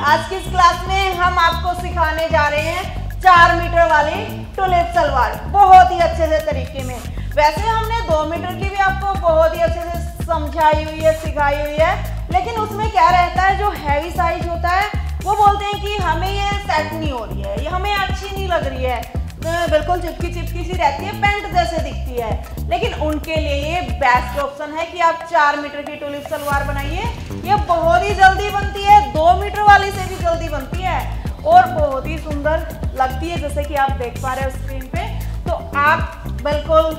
आज की इस क्लास में हम आपको सिखाने जा रहे हैं 4 मीटर वाली टुलिप सलवार बहुत ही अच्छे से तरीके में। वैसे हमने 2 मीटर की भी आपको बहुत ही अच्छे से समझाई हुई है, सिखाई हुई है, लेकिन उसमें क्या रहता है, जो हैवी साइज होता है वो बोलते हैं कि हमें ये सेट नहीं हो रही है, ये हमें अच्छी नहीं लग रही है, बिल्कुल चिपकी चिपकी सी रहती है, पेंट जैसे दिखती है। लेकिन उनके लिए ये बेस्ट ऑप्शन है कि आप 4 मीटर की टुलिप सलवार बनाइए। ये बहुत ही जल्दी बनती है, 2 मीटर वाली से भी जल्दी बनती है और बहुत ही सुंदर लगती है, जैसे कि आप देख पा रहे हो स्क्रीन पे। तो आप बिल्कुल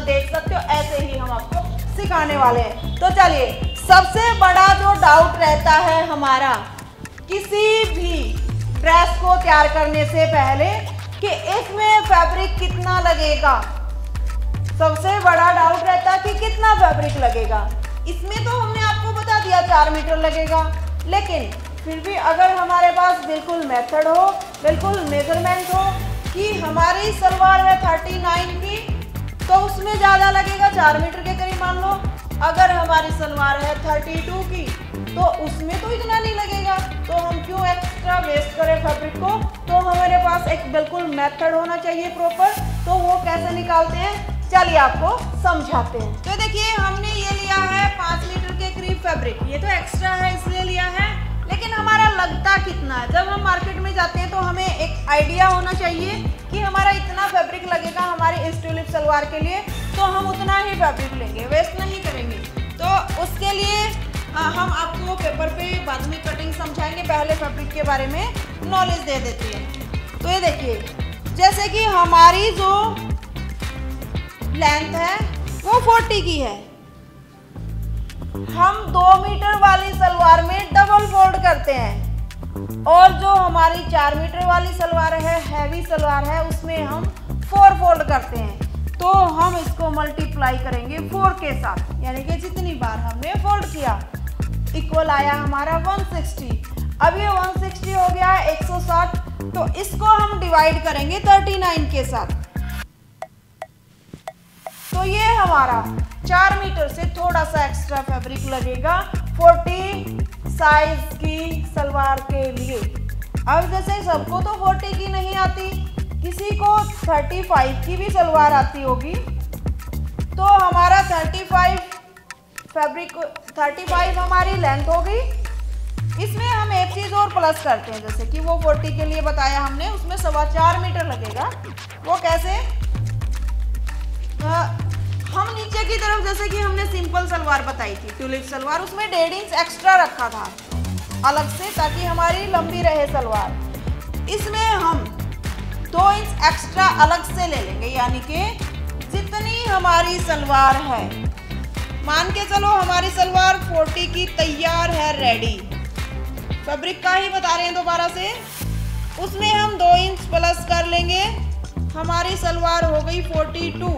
देख सकते हो, ऐसे ही हम आपको सिखाने वाले हैं। तो चलिए, सबसे बड़ा जो डाउट रहता है हमारा किसी भी ड्रेस को तैयार करने से पहले कि इसमें फैब्रिक कितना लगेगा। सबसे बड़ा डाउट रहता है कि कितना फैब्रिक लगेगा। इसमें तो हमने आपको बता दिया 4 मीटर लगेगा, लेकिन फिर भी अगर हमारे पास बिल्कुल मेथड हो, बिल्कुल मेजरमेंट हो कि हमारी सलवार है 39 की, तो उसमें ज़्यादा लगेगा, 4 मीटर के करीब मान लो। अगर हमारी सलवार है 32 की, तो उसमें तो इतना नहीं लगेगा, तो हम क्यों एक्स्ट्रा वेस्ट करें फैब्रिक को। तो हमारे पास एक बिल्कुल मेथड होना चाहिए प्रॉपर। तो वो कैसे निकालते हैं, चलिए आपको समझाते हैं। तो देखिए, हमने ये लिया है 5 मीटर के करीब फैब्रिक। ये तो एक्स्ट्रा है इसलिए लिया है, लेकिन हमारा लगता कितना है। जब हम मार्केट में जाते हैं तो हमें एक आइडिया होना चाहिए कि हमारा इतना फैब्रिक लगेगा हमारी इस टुलिप सलवार के लिए, तो हम उतना ही फैब्रिक लेंगे, वेस्ट नहीं करेंगे। तो उसके लिए हम आपको पेपर पे बाद में कटिंग समझाएंगे, पहले फैब्रिक के बारे में नॉलेज दे देते हैं। तो ये देखिए, जैसे कि हमारी जो लेंथ है वो 40 की है, हम 2 मीटर वाली सलवार में डबल फोल्ड करते हैं, और जो हमारी 4 मीटर वाली सलवार है, हैवी सलवार है, उसमें हम 4 फोल्ड करते हैं। तो हम इसको मल्टीप्लाई करेंगे 4 के साथ, यानी कि जितनी बार हमने फोल्ड किया इक्वल आया हमारा 160। अब ये 160 हो गया 160, तो इसको हम डिवाइड करेंगे 39 के साथ। तो ये हमारा 4 मीटर से थोड़ा सा एक्स्ट्रा फैब्रिक लगेगा 40 साइज की सलवार के लिए। अब जैसे सबको तो 40 की नहीं आती, किसी को 35 की भी सलवार आती होगी, तो हमारा 35 फैब्रिक 35 हमारी लेंथ होगी। इसमें हम एक चीज़ और प्लस करते हैं, जैसे कि वो 40 के लिए बताया हमने, उसमें 4.25 मीटर लगेगा। वो कैसे, हम नीचे की तरफ, जैसे कि हमने सिंपल सलवार बताई थी टुलिप सलवार, उसमें 1.5 इंच एक्स्ट्रा रखा था अलग से, ताकि हमारी लंबी रहे सलवार। इसमें हम 2 इंच एक्स्ट्रा अलग से ले लेंगे, यानी कि जितनी हमारी सलवार है, मान के चलो हमारी सलवार 40 की तैयार है, रेडी। फैब्रिक का ही बता रहे हैं दोबारा से, उसमें हम 2 इंच प्लस कर लेंगे, हमारी सलवार हो गई 42।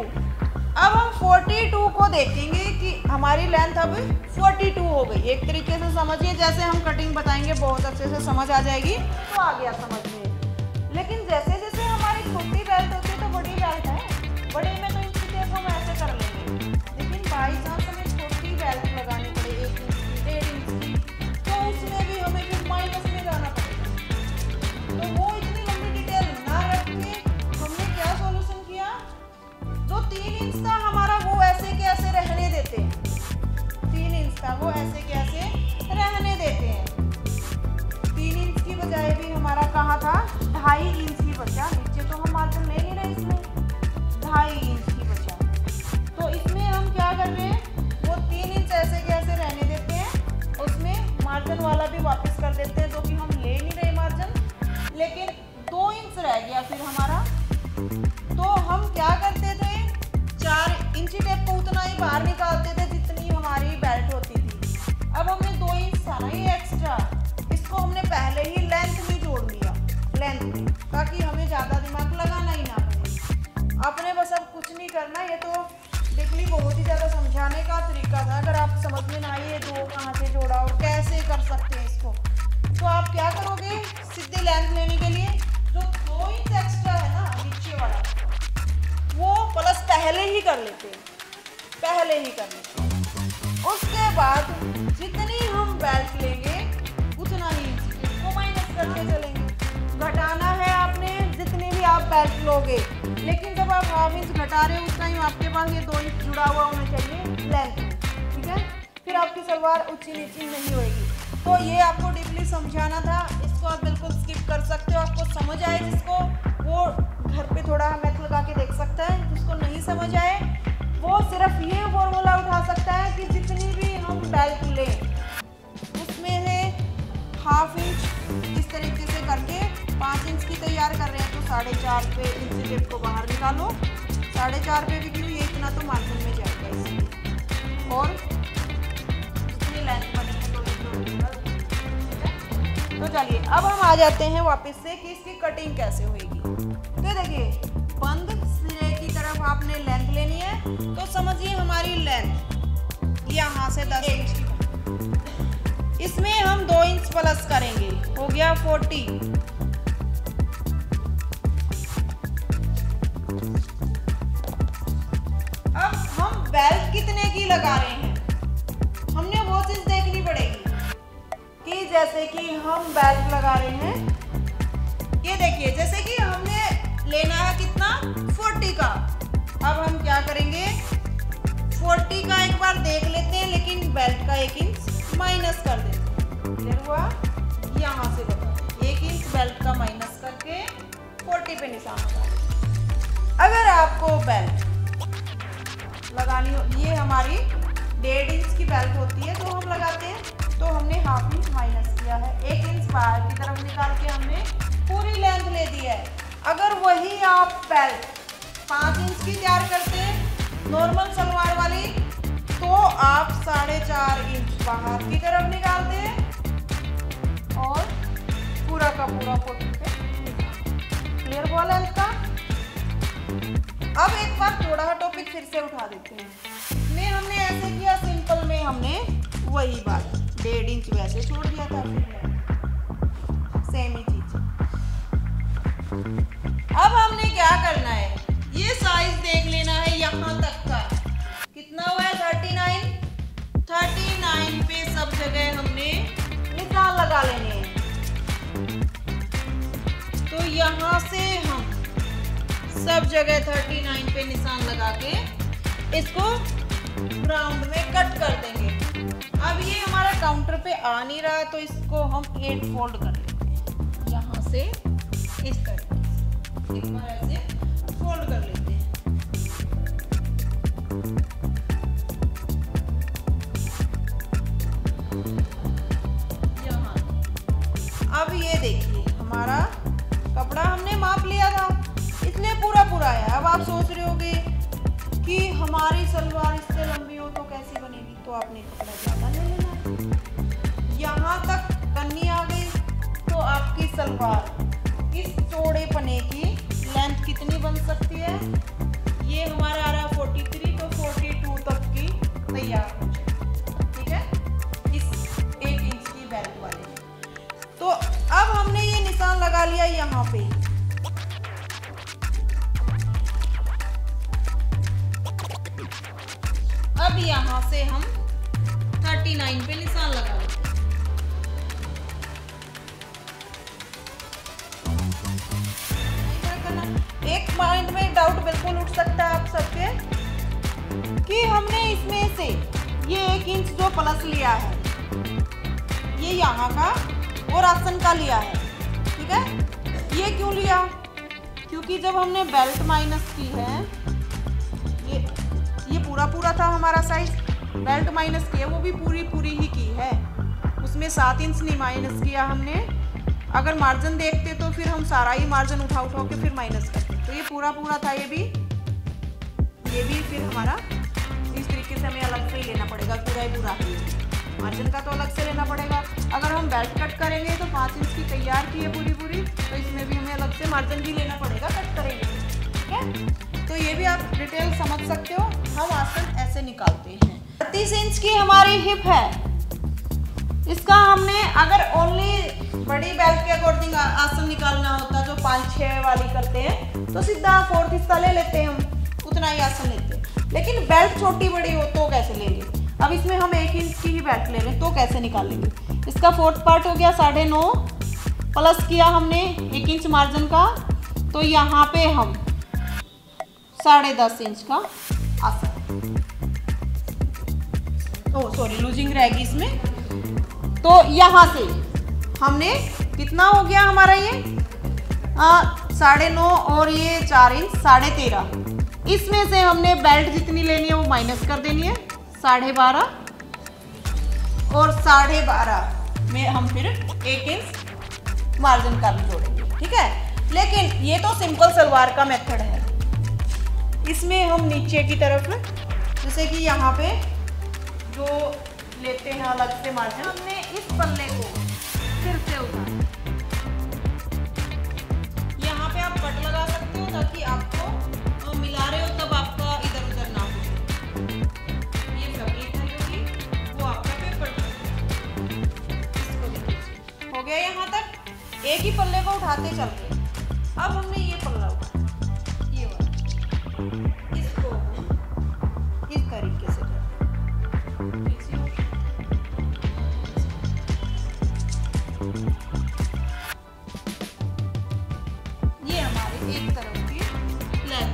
अब हम 42 को देखेंगे कि हमारी लेंथ अब 42 हो गई। एक तरीके से समझिए, जैसे हम कटिंग बताएंगे बहुत अच्छे से समझ आ जाएगी, तो आ गया समझ में। लेकिन जैसे जैसे हमारी छोटी बेल्ट होती है तो बड़ी बेल्ट है, बड़े में तो इंच टेप हम ऐसे कर लेंगे, लेकिन बाई चांस हमें छोटी बेल्ट लगानी पड़े 1 इंच की, 1.5 इंच की, तो उसमें भी हमें फिर माइनस में जाना पड़ेगा। तो वो इतनी लंबी डिटेल ना रख के हमने क्या सॉल्यूशन किया, जो 3 इंच था हमारा वो ऐसे के ऐसे रहने देते हैं, 3 इंच था वो ऐसे के ऐसे रहने देते हैं। 3 इंच की बजाय भी हमारा कहाँ था, 2.5 इंच की बचा। नीचे तो हम मार्जिन ले नहीं रहे, इसमें 2.5 इंच की बचा। तो इसमें हम क्या कर रहे हैं, वो 3 इंच ऐसे के ऐसे रहने देते हैं, उसमें मार्जिन वाला भी वापस कर देते हैं, जो कि हम ले नहीं रहे मार्जिन, लेकिन 2 इंच रह गया फिर हमारा। तो हम क्या करते थे, 4 इंची टेप को उतना ही बाहर निकालते थे जितनी हमारी बेल्ट होती थी। अब हमने 2 इंच था ना ये एक्स्ट्रा, इसको हमने पहले ही लेंथ में जोड़ लिया, लेंथ में, ताकि हमें ज़्यादा दिमाग लगाना ही ना पड़े। आपने बस अब कुछ नहीं करना, ये तो डिपली बहुत ही ज़्यादा समझाने का तरीका था। अगर आप समझ में ना आए 2 कहाँ से जोड़ा और कैसे कर सकते हैं इसको, तो आप क्या करोगे, सीधे लेंथ लेने के लिए जो 2 इंच एक्स्ट्रा है ना नीचे वाला, वो प्लस पहले ही कर लेते हैं, पहले ही कर लेते हैं। उसके बाद जितनी हम बेल्ट लेंगे उतना ही करते चलेंगे। घटाना है आपने जितने भी आप बेल्ट लोगे, लेकिन जब आप हाफ इंच घटा रहे हो उस टाइम आपके पास ये 2 इंच जुड़ा हुआ होना चाहिए लेंथ में, ठीक है। फिर आपकी सलवार ऊंची नीची नहीं होएगी। तो ये आपको डीपली समझाना था, इसको आप बिल्कुल स्किप कर सकते हो। आपको समझ आए जिसको, वो घर पे थोड़ा मैथ लगा के देख सकता है। जिसको नहीं समझ आए वो सिर्फ ये फॉर्मूला उठा सकता है कि जितनी भी हम बेल्ट लें उसमें से हाफ इंच इस तरीके से करके 5 इंच की तैयार कर रहे हैं तो 4.5 पे इंच टेप को बाहर निकालो। 4.5 पे भी क्यों, ये इतना तो मार्जिन में जाएगा इसलिए, और जितनी लेंथ बनेगी तो चलिए अब हम आ जाते हैं वापस से कि इसकी कटिंग कैसे होगी। तो देखिए, बंद सिरे की तरफ आपने लेंथ लेनी है, तो समझिए हमारी लेंथ यहाँ से 10 इंच की, इसमें हम 2 इंच प्लस करेंगे, हो गया 40। अब हम बेल्ट कितने की लगा रहे हैं, हमने वो चीज देखनी पड़ेगी कि जैसे कि हम बेल्ट लगा रहे हैं, ये देखिए जैसे कि हमने लेना है कितना 40 का। अब हम क्या करेंगे, 40 का एक बार देख लेते हैं, लेकिन बेल्ट का 1 इंच माइनस कर देते हैं। क्लियर हुआ, यहाँ से बताओ 1 इंच बेल्ट का माइनस करके 40 पे निशान लगा। अगर आपको बेल्ट लगानी हो, ये हमारी 1.5 इंच की बेल्ट होती है तो हम लगाते हैं, तो हमने हाफ इंच माइनस किया है, 1 इंच बाहर की तरफ निकाल के हमने पूरी लेंथ ले दी है। अगर वही आप बेल्ट 5 इंच की तैयार करते हैं नॉर्मल सलवार वाली, तो आप 4.5 इंच बाहर की तरफ निकालते हैं और पूरा का पूरा 40 पे। क्लियर हुआ लेंथ का। अब एक बार थोड़ा टॉपिक फिर से उठा देते हैं। में हमने ऐसे किया, सिंपल में हमने वही बात 1.5 इंच वैसे छोड़ दिया था, सेम ही चीज। अब हमने क्या करना है, ये साइज देख लेना है यहाँ तक का कितना हुआ है 39 पे सब जगह हमने निशान लगा लेने हैं। तो यहाँ से हम सब जगह 39 पे निशान लगा के इसको राउंड में कट कर देंगे। अब ये हमारा काउंटर पे आ नहीं रहा, तो इसको हम 8 फोल्ड कर लेते हैं, यहाँ से इस तरह एक बार ऐसे फोल्ड कर लेते हैं। यहाँ अब ये देखिए हमारा कपड़ा हमने माप लिया था, इसलिए पूरा है। अब आप सोच रहे होगे कि हमारी सलवार इससे लंबी हो तो कैसी बनेगी, तो आपने कपड़ा ज़्यादा ले लेना है। यहाँ तक कन्नी आ गई तो आपकी सलवार इस चौड़े पने की लेंथ कितनी बन सकती है, ये हमारा आ रहा है 43, तो 42 तक की तैयार हो जाए, ठीक है, इस 1 इंच की बेल्ट वाले। तो अब हमने ये निशान लगा लिया यहाँ पे, अब यहाँ से हम 39 पे निशान लगा लेते हैं। एक माइंड में डाउट बिल्कुल उठ सकता है आप सबके कि हमने इसमें से ये 1 इंच जो प्लस लिया है ये यहाँ का और आसन का लिया है, ठीक है। ये क्यों लिया, क्योंकि जब हमने बेल्ट माइनस की है, ये पूरा था हमारा साइज, बेल्ट माइनस की है वो भी पूरी ही की है, उसमें 7 इंच नहीं माइनस किया हमने। अगर मार्जिन देखते तो फिर हम सारा ही मार्जिन उठा के फिर माइनस करते, तो ये पूरा था, ये भी फिर हमारा इस तरीके से हमें अलग से ही लेना पड़ेगा, पूरा ही मार्जिन का तो अलग से लेना पड़ेगा। अगर हम बेल्ट कट करेंगे तो 5 इंच की तैयार की है पूरी, तो इसमें भी हमें अलग से मार्जिन भी लेना पड़ेगा कट करेंगे, ठीक है। तो ये भी आप डिटेल समझ सकते हो। हम आसन ऐसे निकालते हैं। 32 इंच की हमारी हिप है, इसका हमने अगर ओनली बड़ी बेल्ट के अकॉर्डिंग आसन निकालना होता जो 5-6 वाली करते हैं तो सीधा 4th हिस्सा ले लेते हैं, हम उतना ही आसन लेते हैं। लेकिन बेल्ट छोटी बड़ी हो तो कैसे लेंगे, अब इसमें हम 1 इंच की ही बेल्ट ले लें तो कैसे निकालेंगे। इसका 4th पार्ट हो गया 9.5, प्लस किया हमने 1 इंच मार्जिन का, तो यहाँ पे हम 10.5 इंच का आसन, लूजिंग रहेगी इसमें। तो यहाँ से हमने कितना हो गया हमारा ये 9.5 और ये 4 इंच 13.5। इसमें से हमने बेल्ट जितनी लेनी है वो माइनस कर देनी है 12.5 और 12.5 में हम फिर 1 इंच मार्जिन का भी जोड़ेंगे, ठीक है। लेकिन ये तो सिंपल सलवार का मेथड है। इसमें हम नीचे की तरफ जैसे कि यहाँ पे जो लेते हैं अलग से मार्जिन, हमने इस पल्ले को फिर से उठाना। यहाँ पे आप कट लगा सकते हो ताकि आपको मिला रहे हो तब आपका इधर उधर ना हो। ये फैब्रिक है क्योंकि वो आपका पेपर हो गया। यहाँ तक एक ही पल्ले को उठाते चलते। अब हमने ये पल्ला उठाया, ये वाला, इसको इस तरीके से ये हमारे एक तरफ की लैस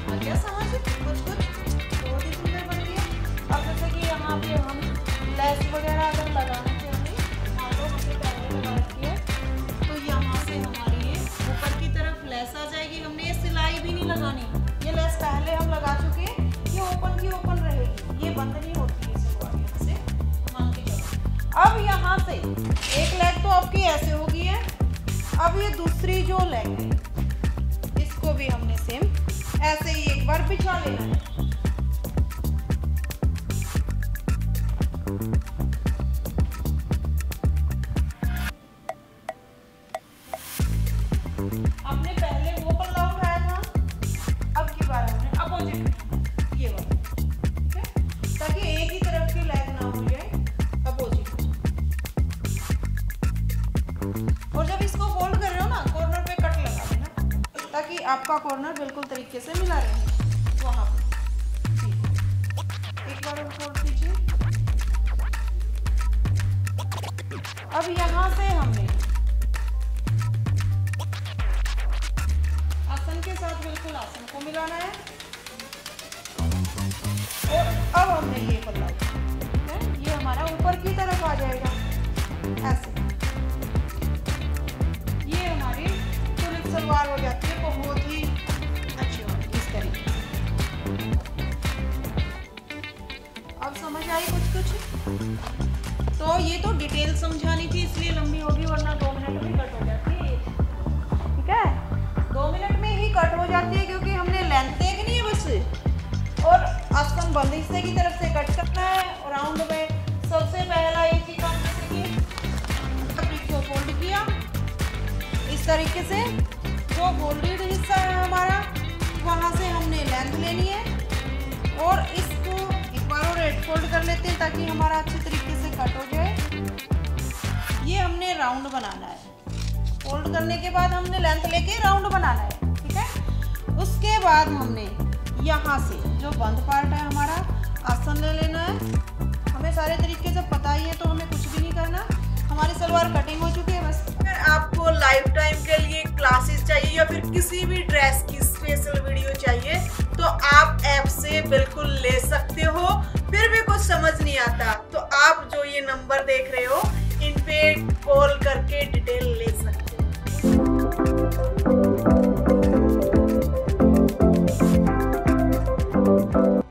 आ गया समझ, कुछ बहुत ही सुंदर बन गया। अब जैसे कि यहाँ पे हम लैस वगैरह अगर लगाना चाहिए, मान लो हमने पहले लगा रखी है, तो यहाँ से हमारी ये ऊपर की तरफ लैस आ जाएगी। हमने ये सिलाई भी नहीं लगानी, ये लैस पहले हम लगा चुके हैं। ये ओपन की ओपन रहेगी, ये बंद नहीं होती है सलवार यहाँ से, मान के चलो। अब यहाँ से एक लेग तो आपकी ऐसे हो गई है। अब ये दूसरी जो लेग है इसको भी हमने सेम ऐसे ही एक बार बिछा लेना है। हमने पहले वो पल्ला उठाया था, अब की बार हमने अपोजिट ये वाला, ठीक है, ताकि एक ही तरफ की लेग ना हो जाए, अपोजिट। और जब इसको फोल्ड कर रहे हो ना, कॉर्नर पे कट लगा देना ताकि आपका कॉर्नर बिल्कुल तरीके से मिला रहे वहां पे। एक बार फोल्ड कीजिए। अब यहाँ से हमने आसन के साथ बिल्कुल आसन को मिलाना है। और अब हमने ये पल्ला, ये हमारा ऊपर की तरफ आ जाएगा ऐसे। ये हमारी टुलिप सलवार हो जाती है, बहुत ही अच्छी होगी इस तरीके से। अब समझ आई कुछ? तो ये तो डिटेल समझानी थी इसलिए लंबी होगी, वरना 2 मिनट में कट हो जाती है, ठीक है। 2 मिनट में ही कट हो जाती है क्योंकि हमने लेंथ देखनी है बस, और आसन बंद हिस्से की तरफ से कट करना है। राउंड में सबसे पहला एक ही काम जैसे कि फैब्रिक को फोल्ड किया इस तरीके से, जो फोल्डेड हिस्सा है हमारा वहाँ से हमने लेंथ लेनी है और इसको एक बार और फोल्ड कर लेते हैं ताकि हमारा अच्छे तरीके से कट हो जाए। ये हमने राउंड बनाना है। फोल्ड करने के बाद हमने लेंथ लेके राउंड बनाना है, ठीक है। उसके बाद हमने यहाँ से जो बंद पार्ट है हमारा आसन ले लेना है। हमें सारे तरीके से पता ही है तो हमें कुछ भी नहीं करना। हमारी सलवार कटिंग हो चुकी है बस। अगर आपको लाइफ टाइम के लिए क्लासेस चाहिए या फिर किसी भी ड्रेस की स्पेशल वीडियो चाहिए तो आप ऐप से बिल्कुल ले सकते हो। फिर भी कुछ समझ नहीं आता तो आप जो ये नंबर देख रहे हो